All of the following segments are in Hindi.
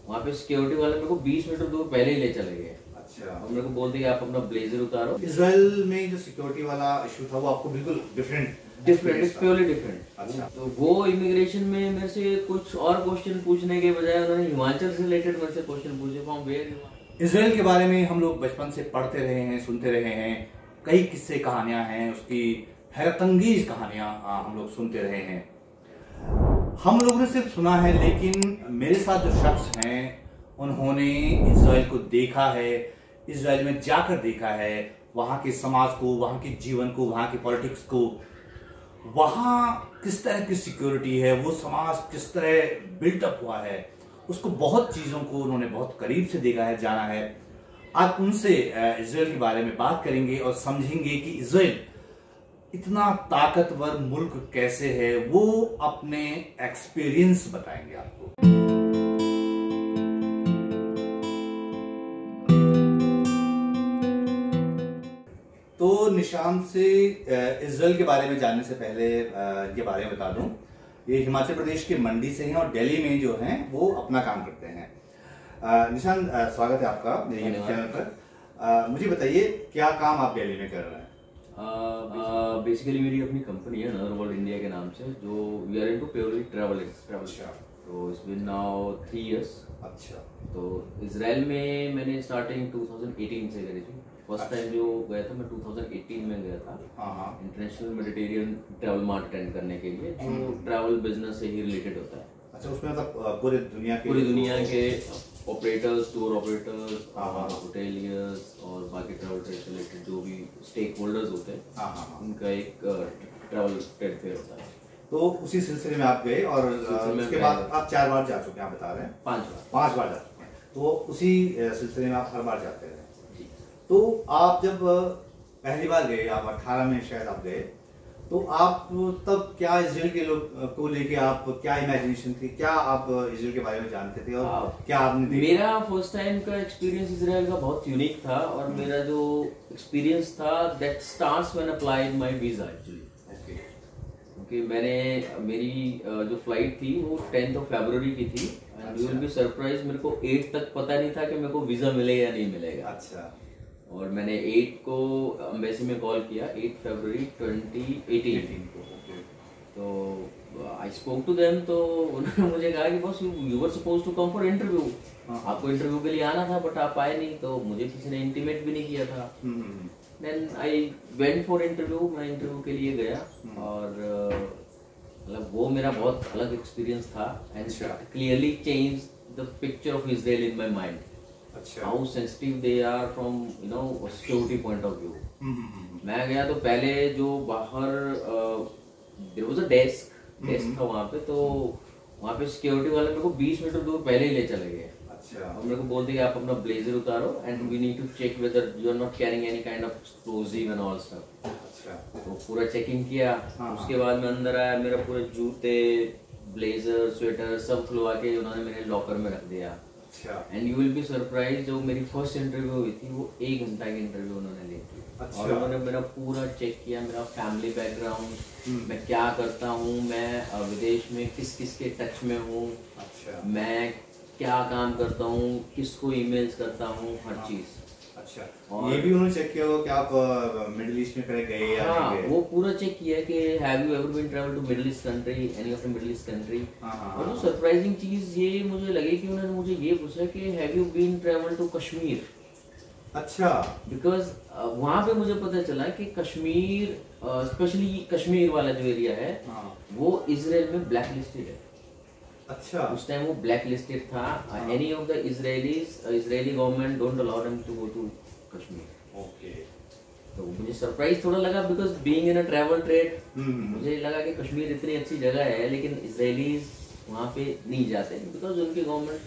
वहाँ पे सिक्योरिटी वाले मेरे को 20 मीटर दूर पहले ही ले चले गए। अच्छा। और मेरे को बोलते कि आप अपना ब्लेजर उतारो। इजराइल में जो सिक्योरिटी वाला इशू था वो आपको बिल्कुल डिफरेंट प्योरली डिफरेंट। अच्छा। तो वो इमिग्रेशन में मेरे से कुछ और क्वेश्चन पूछने के बजाय उन्होंने हिमाचल से रिलेटेड मेरे से क्वेश्चन पूछे, फ्रॉम वेयर। इजराइल के बारे में हम लोग बचपन से पढ़ते रहे हैं, सुनते रहे हैं, कई किस्से कहानियां हैं, उसकी हैरतअंगेज कहानियां हम लोग सुनते रहे हैं। हम लोगों ने सिर्फ सुना है, लेकिन मेरे साथ जो शख्स हैं उन्होंने इजराइल को देखा है, इजराइल में जाकर देखा है, वहां के समाज को, वहां के जीवन को, वहां की पॉलिटिक्स को, वहां किस तरह की सिक्योरिटी है, वो समाज किस तरह बिल्टअप हुआ है, उसको बहुत चीजों को उन्होंने बहुत करीब से देखा है, जाना है। आज उनसे इजराइल के बारे में बात करेंगे और समझेंगे कि इजराइल इतना ताकतवर मुल्क कैसे है, वो अपने एक्सपीरियंस बताएंगे आपको। तो निशांत से इजराइल के बारे में जानने से पहले के बारे में बता दूं, ये हिमाचल प्रदेश के मंडी से हैं और दिल्ली में जो हैं वो अपना काम करते हैं। निशांत, स्वागत है आपका मेरे चैनल पर। मुझे बताइए क्या काम आप दिल्ली में कर रहे हैं? बेसिकली मेरी अपनी कंपनी है अनदर वर्ल्ड इंडिया के नाम से, जो we are into purely travel. तो इट्स बीन नाउ 3 years। अच्छा। तो इजराइल में मैंने स्टार्टिंग 2018 से करी थी। फर्स्ट टाइम जो गया था मैं 2018 में गया था international Mediterranean travel mart attend करने के लिए, जो ट्रैवल बिजनेस से ही रिलेटेड होता है। अच्छा, उसमें मतलब पूरी दुनिया के ऑपरेटर्स, टूर ऑपरेटर्स, होटेलियर्स और बाकी ट्रैवल ट्रेड से रिलेटेड जो भी स्टेक होल्डर्स होते हैं, उनका एक ट्रैवल ट्रेड फेयर होता है। तो उसी सिलसिले में आप गए और उसके बाद आप 4 बार जा चुके हैं, आप बता रहे हैं? 5 बार जा चुके हैं। तो उसी सिलसिले में आप हर बार जाते हैं? तो आप जब पहली बार गए, आप 18 में शायद आप गए, तो आप तब क्या इजराइल के लोग को लेके आप क्या इमेजिनेशन थी, क्या आप इजराइल के बारे में जानते थे और क्या आपने देखा? मेरा फर्स्ट टाइम का एक्सपीरियंस इजराइल का बहुत यूनिक था, और मेरा जो एक्सपीरियंस था that starts when applied my visa actually. क्योंकि मेरी जो फ्लाइट थी वो 10th फरवरी की थी, and you will be surprise, मेरे को 8 तक पता नहीं था कि मेरे को वीजा मिलेगा या नहीं मिलेगा। अच्छा। और मैंने 8 को एम्बेसी में कॉल किया, 8 फरवरी 2018 को। तो आई स्पोक टू देम, तो उन्होंने मुझे कहा कि बस you were suppose to come for interview, आपको इंटरव्यू के लिए आना था बट आप आए नहीं, तो मुझे किसी ने इंटीमेट भी नहीं किया था। Then I went for interview, मैं इंटरव्यू के लिए गया, और मतलब वो मेरा बहुत अलग एक्सपीरियंस था, and clearly change the picture of Israel in my mind. How sensitive they are from security point of view. मैं गया तो पहले जो बाहर देयर वाज अ डेस्क था वहाँ पे, तो वहाँ पे सिक्योरिटी वाले मेरे को 20 मीटर दूर पहले ही ले चले गए। अच्छा। और मेरे को बोलते कि आप अपना ब्लेजर उतारो, and we need to check whether you are not carrying any kind of explosive and all stuff. अच्छा। तो पूरा चेकिंग किया। उसके बाद मैं अंदर आया, मेरा पूरे जूते, ब्लेजर, स्वेटर सब खुलवा के उन्होंने मेरे लॉकर में रख दिया। And you will be surprise, जो मेरी फर्स्ट इंटरव्यू हुई थी वो 1 घंटा की इंटरव्यू उन्होंने ली थी। अच्छा। और उन्होंने मेरा पूरा चेक किया, मेरा फैमिली बैकग्राउंड, मैं क्या करता हूँ, मैं विदेश में किस किस के टच में हूँ, अच्छा, मैं क्या काम करता हूँ, किसको ईमेल्स करता हूँ, हर चीज। अच्छा। और ये भी उन्होंने चेक किया होगा कि आप मिडिल ईस्ट में कहीं गए या नहीं गए? वो पूरा चेक किया कि have you ever been travel to middle east country, any of the middle east country. और जो सरप्राइजिंग चीज ये मुझे लगी कि उन्होंने मुझे ये पूछा कि have you been travel to Kashmir. अच्छा। बिकॉज वहाँ पे मुझे पता चला कि कश्मीर, स्पेशली कश्मीर वाला जो एरिया है, वो इजराइल में ब्लैक लिस्टेड है। अच्छा। उस टाइम वो ब्लैक लिस्टेड था। Any of the Israeli government don't allow them to go to Kashmir. Okay. तो मुझे सरप्राइज थोड़ा लगा, because being in a travel trade मुझे लगा कि कश्मीर इतनी अच्छी जगह है, लेकिन इजरायलीज वहाँ पे नहीं जाते बिकॉज उनकी गवर्नमेंट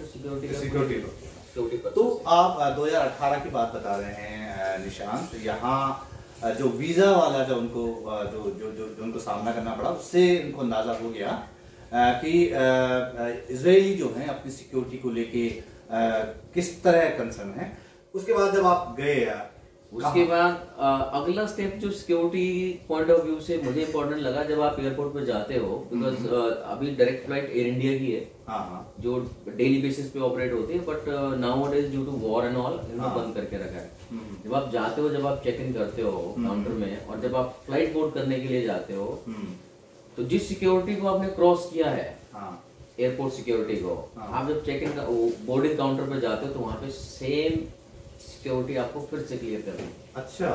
सिक्योरिटी। तो आप 2018 की बात बता रहे हैं निशांत, यहाँ जो वीजा वाला जो उनको जो उनको सामना करना पड़ा, उससे उनको अंदाजा हो गया कि इजरायली जो हैं अपनी सिक्योरिटी को लेके किस तरह कंसर्न है। उसके बाद जब आप गए उसके बाद अगला स्टेप जो सिक्योरिटी पॉइंट ऑफ व्यू से मुझे इम्पोर्टेंट लगा, जब आप एयरपोर्ट पे जाते हो, बिकॉज अभी डायरेक्ट फ्लाइट एयर इंडिया की है, जो डेली बेसिस पे ऑपरेट होती है, but now it is due to war and all इन्होंने बंद करके रखा है। जब आप जाते हो, जब आप चेक इन करते हो काउंटर में, और जब आप फ्लाइट बोर्ड करने के लिए जाते हो, तो जिस सिक्योरिटी को आपने क्रॉस किया है, एयरपोर्ट सिक्योरिटी को, आप जब चेक इन बोर्डिंग काउंटर पे जाते हो तो वहाँ पे सेम सिक्योरिटी आपको फिर से क्लियर करनी है। अच्छा,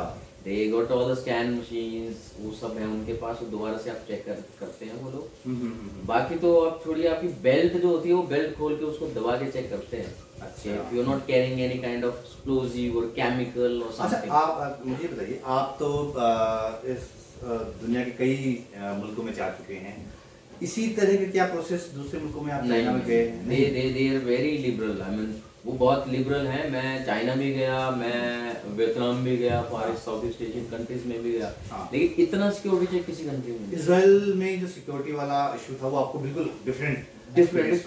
they got all the scan machines, वो सब है उनके पास, दोबारा से आप चेक करते हैं वो लोग। बाकी तो आप छोड़िए, आपकी बेल्ट जो होती है वो बेल्ट खोल के उसको दबा के चेक करते हैं। अच्छा, if you are not carrying any kind of explosive और केमिकल और समथिंग। अच्छा, आप मुझे बताइए, आप तो इस दुनिया के कई मुल्कों में जा चुके हैं, इसी तरह के क्या प्रोसेस दूसरे मुल्कों में आप चाइना में गए? They are very liberal, I mean वो बहुत लिबरल हैं। मैं चाइना भी गया, मैं वियतनाम भी गया, for south east Asian countries में भी गया, लेकिन इतना सिक्योरिटी चेक किसी कंट्री में नहीं। इजराइल में जो सिक्योरिटी वाला इशू था वो आपको बिल्कुल डिफरेंट,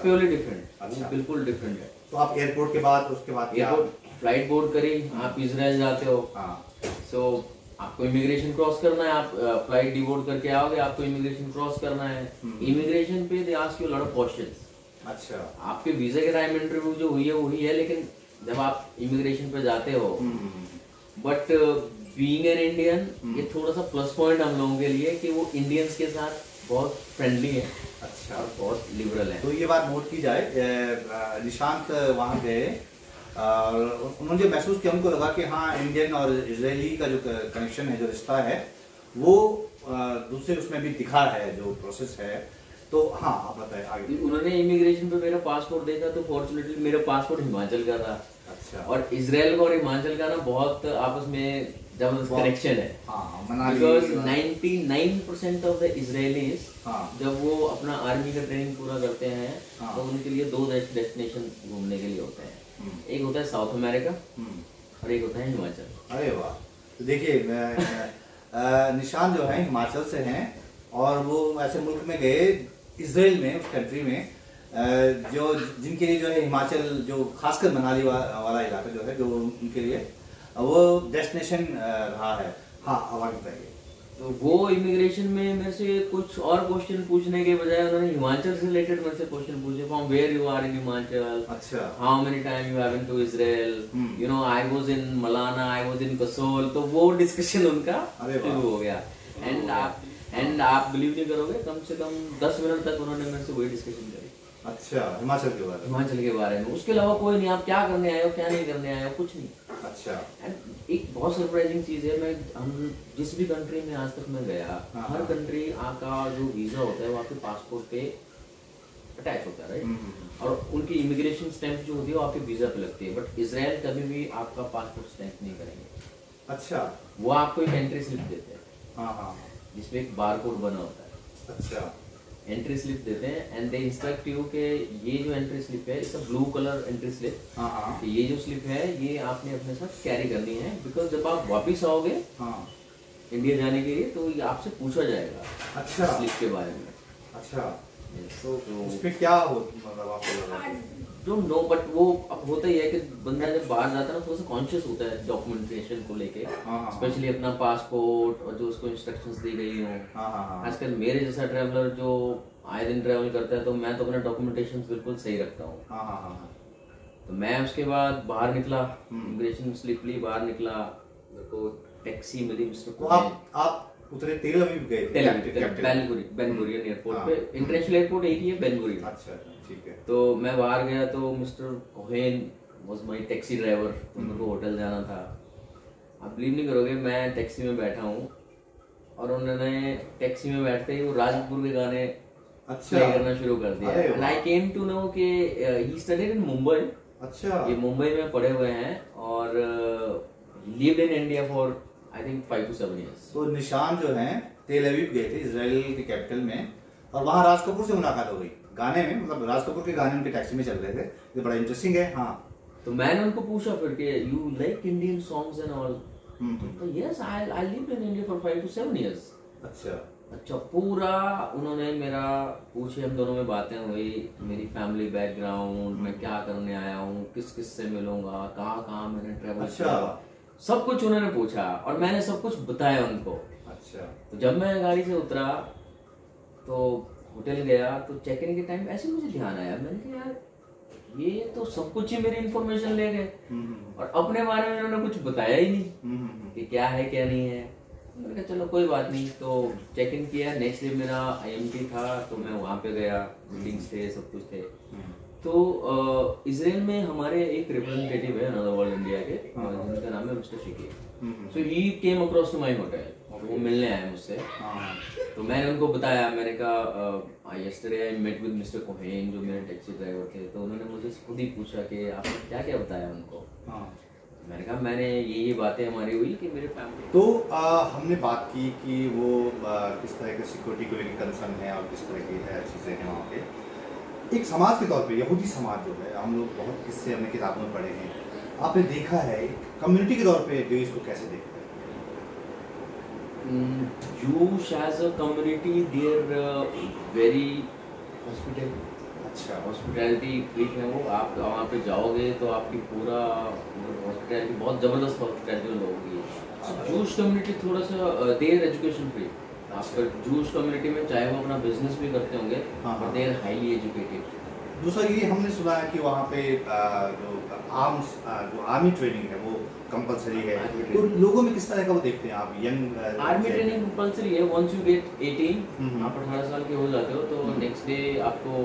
प्योरली डिफरेंट। अच्छा, बिल्कुल डिफरेंट है। तो आप एयरपोर्ट के बाद, उसके बाद फ्लाइट बोर्ड करी, आप इजराइल जाते हो, सो आपको इमिग्रेशन क्रॉस करना है, आप फ्लाइट डिबोर्ड करके आओगे, आपको इमिग्रेशन क्रॉस करना है। इमिग्रेशन पे they ask you lot of questions. अच्छा, आपके वीजा के टाइम इंटरव्यू जो हुई है वही है, लेकिन जब आप इमिग्रेशन पे जाते हो, बट बीइंग एन इंडियन, ये थोड़ा सा प्लस पॉइंट हम लोगों के लिए कि वो इंडियंस के साथ बहुत फ्रेंडली है। अच्छा, और बहुत लिबरल है। तो ये बात नोट की जाए, निशांत वहाँ गए, उन्होंने जो महसूस किया, उनको लगा कि हाँ, इंडियन और इजरायली का जो कनेक्शन है, जो रिश्ता है, वो दूसरे उसमें भी दिखा है, जो प्रोसेस है। तो हाँ, आप बताएं आगे। उन्होंने इमिग्रेशन पे मेरा पासपोर्ट देखा, तो फॉर्चुनेटली मेरा पासपोर्ट हिमाचल का था। अच्छा, और इजराइल का और हिमाचल का ना बहुत आपस में जबरदस्त कनेक्शन है, बिकॉज 99% ऑफ द इजरायलीज जब वो अपना आर्मी का ट्रेनिंग पूरा करते हैं, तो उनके लिए 2 डेस्टिनेशन घूमने के लिए होते हैं। एक होता है साउथ अमेरिका और एक होता है हिमाचल। अरे वाह! तो देखिए, निशान जो है हिमाचल से हैं, और वो ऐसे मुल्क में गए, इजराइल में, उस कंट्री में जो जिनके लिए जो है हिमाचल, जो खासकर मनाली वाला इलाका जो है, जो उनके लिए वो डेस्टिनेशन रहा है। हाँ, आवाज बताइए। तो वो इमिग्रेशन में मेरे से कुछ और क्वेश्चन पूछने के बजाय उन्होंने हिमाचल से रिलेटेड मेरे से क्वेश्चन पूछे, from where you are in Himachal, अच्छा, how many time you have been to Israel, you know, I was in Malana, I was in Kasol. तो वो डिस्कशन उनका शुरू हो गया। एंड आप बिलीव नहीं करोगे, कम से कम 10 मिनट तक उन्होंने मेरे से वही डिस्कशन करी। अच्छा, हिमाचल के बारे में, उसके अलावा कोई नहीं, आप क्या करने आए हो, क्या नहीं करने आए हो, कुछ नहीं। अच्छा, एंड एक बहुत सरप्राइजिंग चीज है, हम जिस भी कंट्री में आज तक मैं गया, हर कंट्री का जो वीजा होता है वो आपके पासपोर्ट पे अटैच होता है, राइट, और उनकी इमिग्रेशन स्टैंप जो होती है वो आपके वीजा पे लगती है, बट इजराइल कभी भी आपका पासपोर्ट स्टैंप नहीं करेंगे। अच्छा, वो आपको एक एंट्री स्लिप देते हैं, जिसमें एक बारकोड बना होता है। अच्छा, एंट्री स्लिप देते हैं, एंड दे इंस्ट्रक्ट यू कि ये जो एंट्री स्लिप है, इसका ब्लू कलर एंट्री स्लिप, ये जो स्लिप है ये आपने अपने साथ कैरी करनी है, बिकॉज जब आप वापिस आओगे इंडिया जाने के लिए, तो ये आपसे पूछा जाएगा। अच्छा, स्लिप के बारे में। अच्छा, तो उसमें क्या मतलब आपको लगा? डोंट नो, बट वो अब होता ही है कि बंदा जब बाहर जाता है ना, थोड़ा सा कॉन्शियस होता है डॉक्यूमेंटेशन को लेके, स्पेशली अपना पासपोर्ट और जो उसको इंस्ट्रक्शंस दी गई हो। आजकल मेरे जैसा ट्रैवलर जो आए दिन ट्रैवल करता है, तो मैं तो अपना डॉक्यूमेंटेशन बिल्कुल सही रखता हूँ। तो मैं उसके बाद बाहर निकला, इमिग्रेशन स्लिप ली, बाहर निकला, मेरे को टैक्सी मिली मिस्टर। आप उतरे तेल अवीव गए थे? बेन गुरियन एयरपोर्ट पे, इंटरनेशनल एयरपोर्ट एक ही है, बेन गुरियन। अच्छा, ठीक है। तो मैं बाहर गया, तो mister Cohen was my taxi driver, तो मेरे को होटल जाना था। आप बिलीव नहीं करोगे, मैं टैक्सी में बैठा हूँ और उन्होंने टैक्सी में बैठते ही वो राजपुर के गाने प्ले करना शुरू कर दिया। And I came to know कि ही स्टडीड इन मुंबई। अच्छा, ये मुंबई में पढ़े हुए हैं और lived in India for I think 5 to 7 years. तो निशान जो हैं तेल अवीव गए थे, इजराइल के कैपिटल में, और वहाँ राज कपूर से मुलाकात हो गई गाने में, मतलब राज कपूर के गाने उनके टैक्सी में चल रहे थे। ये बड़ा इंटरेस्टिंग है। हाँ, तो मैंने उनको पूछा फिर कि you like Indian songs and all? तो yes, I lived in India for 5 to 7 years. अच्छा, पूरा उन्होंने मेरा पूछे, हम दोनों में बातें हुई, मेरी फैमिली बैकग्राउंड, मैं क्या करने आया हूँ, किस किस से मिलूंगा, कहाँ कहाँ मैंने ट्रेवल किया। सब कुछ उन्होंने पूछा और मैंने सब कुछ बताया उनको। अच्छा। तो जब मैं गाड़ी से उतरा तो होटल गया तो चेक इन के टाइम ऐसे मुझे ध्यान आया, मैंने कहा यार ये तो सब कुछ ही मेरी इन्फॉर्मेशन ले गए और अपने बारे में उन्होंने कुछ बताया ही नहीं कि क्या है क्या नहीं है। मैंने कहा चलो कोई बात नहीं, तो चेक इन किया। नेक्स्ट डे मेरा IMT था तो मैं वहाँ पे गया, मीटिंग्स थे, सब कुछ थे। तो इजराइल में हमारे एक रिप्रेजेंटेटिव है अनदर वर्ल्ड इंडिया के, जिनका नाम है mister Shiki. So he came across to my hotel, वो मिलने आए मुझसे। तो मैंने उनको बताया, मैंने कहा yesterday I met with mister Cohen जो मेरे टैक्सी ड्राइवर थे। तो उन्होंने मुझे खुद ही पूछा कि आपने क्या क्या बताया उनको। मैंने कहा मैंने ये बातें हमारी हुई कि मेरे फैमिली। तो हमने बात की कि वो किस तरह के सिक्योरिटी को लेकर कंसर्न है और किस तरह की चीज़ें हैं वहाँ पे। एक समाज के तौर पे यहूदी समाज जो है, हम लोग बहुत किस्से हमने किताबों में पढ़े हैं, आपने देखा है कम्युनिटी के तौर पे जो इसको कैसे देखते हैं? Jews as a community, they're very hospitable. अच्छा। हॉस्पिटैलिटी फ्रीक है वो। आप वहाँ पे जाओगे तो आपकी पूरा हॉस्पिटैलिटी, बहुत ज़बरदस्त हॉस्पिटैलिटी लोगों की है। जूश कम्युनिटी थोड़ा सा देर एजुकेशन फ्री। आपका जूश कम्युनिटी में चाहे वो अपना बिजनेस भी करते होंगे, देर हाईली एजुकेटेड। दूसरा ये हमने सुना है कि वहाँ पे जो आर्मी ट्रेनिंग है वो कंपलसरी है, तो लोगों में किस तरह का वो देखते हैं आप? यंग आर्मी ट्रेनिंग कंपलसरी है। वंस यू गेट 18, आप 18 साल के हो जाते हो तो नेक्स्ट डे आपको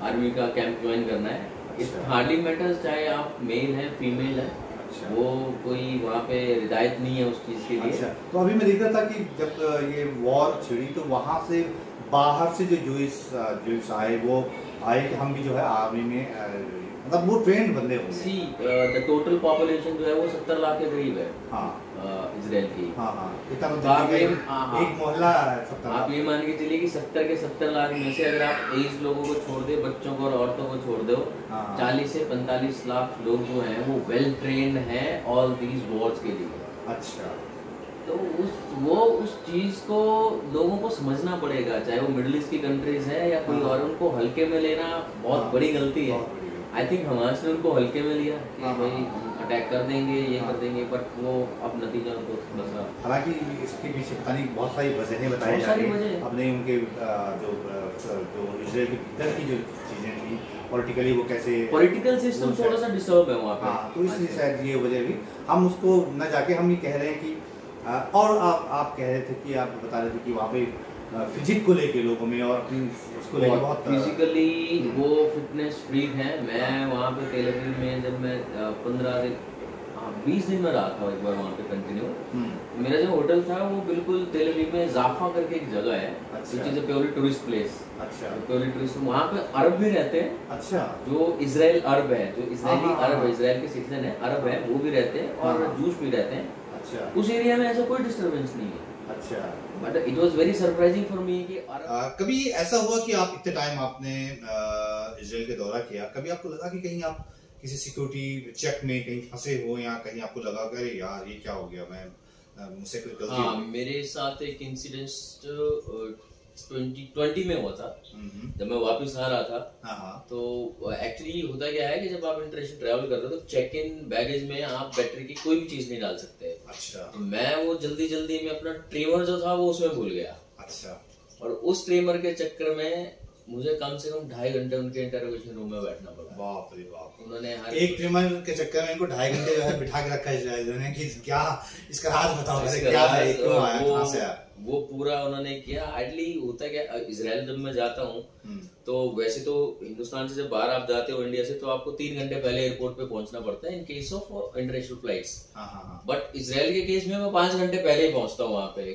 आर्मी का कैंप ज्वाइन करना है। इट हार्डली मैटर्स चाहे आप मेल हैं फीमेल हैं। अच्छा। वो कोई वहाँ पे हिदायत नहीं है उस चीज़ के लिए। अच्छा। तो अभी मैं देख रहा था कि जब ये वॉर छिड़ी तो वहाँ से बाहर से जो जूस आए वो आए कि हम भी जो है आर्मी में मतलब वो ट्रेंड बंदे होंगे। सी द टोटल पॉपुलेशन जो है वो 70 लाख के करीब है। इजराइल की। इतना एक मोहल्ला है 70 लाख। आप ये मान के चलिए कि 70 के 70 लाख में से अगर आप एज लोगों को छोड़ दे, बच्चों को और औरतों को छोड़ दो, 40 से 45 लाख लोग जो हैं वो वेल ट्रेंड हैं ऑल दीज वॉर्स के लिए। अच्छा। तो उस चीज को लोगों को समझना पड़ेगा, चाहे वो मिडिल ईस्ट की कंट्रीज है या कोई और। उनको हल्के में लेना बहुत बड़ी गलती है। आई थिंक हमारे ने उनको हल्के में लिया कि भाई अटैक कर देंगे, ये कर देंगे, बट वो अब नतीजा उनको थोड़ा सा। हालांकि इसके पीछे पता नहीं बहुत सारी वजहें बताई जा रही हैं। अपने उनके जो इजराइल के भीतर की जो चीजें थी पॉलिटिकली, वो कैसे पॉलिटिकल सिस्टम थोड़ा सा डिस्टर्ब है वहाँ पे। तो इसलिए शायद ये वजह भी हम उसको न जाके हम ये कह रहे हैं कि और आप कह रहे थे कि आप बता रहे थे कि वहाँ पे फिजिक को लेके लोगों में और अपनी उसको लेके बहुत फिजिकली वो फिटनेस फ्रीक हैं। मैं वहाँ पे तेल अवीव में जब मैं 15 दिन 20 दिन में रहा था एक बार वहाँ पे कंटिन्यू। मेरा जो होटल था वो बिल्कुल तेल अवीव में जाफा करके एक जगह है, which is a purely tourist place. अच्छा। प्योरली टूरिस्ट, वहाँ पे अरब भी रहते हैं। अच्छा। जो इजराइल अरब है, जो इजरायली अरब है, इजराइल के सिटीजन है, अरब है, वो भी रहते हैं और जूस भी रहते हैं। अच्छा। उस एरिया में ऐसा कोई डिस्टर्बेंस नहीं है। अच्छा। But it was very surprising for me कि कभी ऐसा हुआ कि आप इतने टाइम आपने इजराइल का दौरा किया, कभी आपको लगा कि कहीं आप किसी सिक्योरिटी चेक में कहीं फंसे हो या कहीं आपको लगा कि अरे यार ये क्या हो गया, मैं मुझसे कोई गलती हो गई? मेरे साथ एक इंसिडेंट 2020 में हुआ था जब मैं वापस आ रहा था। तो एक्चुअली होता क्या है कि जब आप इंटरनेशनल ट्रैवल कर रहे हो तो चेक इन बैगेज में आप बैटरी की कोई भी चीज नहीं डाल सकते। अच्छा। तो मैं वो जल्दी में अपना ट्रिमर जो था वो उसमें भूल गया। अच्छा। और उस ट्रिमर के चक्कर में मुझे कम से कम 2.5 घंटे उनके इंटरोगेशन रूम में बैठना पड़ा। बाप रे बाप। उन्होंने एक ट्रिमर के चक्कर में इनको 2.5 घंटे जो है बिठा के रखा है कि क्या इसका राज बताओ, क्या है, क्यों आया, कहां से आया? वो पूरा उन्होंने किया। आइडली होता क्या, इजराइल जब मैं जाता हूँ तो वैसे तो हिंदुस्तान से जब बाहर आप जाते हो इंडिया से तो आपको 3 घंटे पहले एयरपोर्ट पे पहुंचना पड़ता है in case of international flights. But Israel के केस में मैं 5 घंटे पहले ही पहुंचता हूँ वहां पे।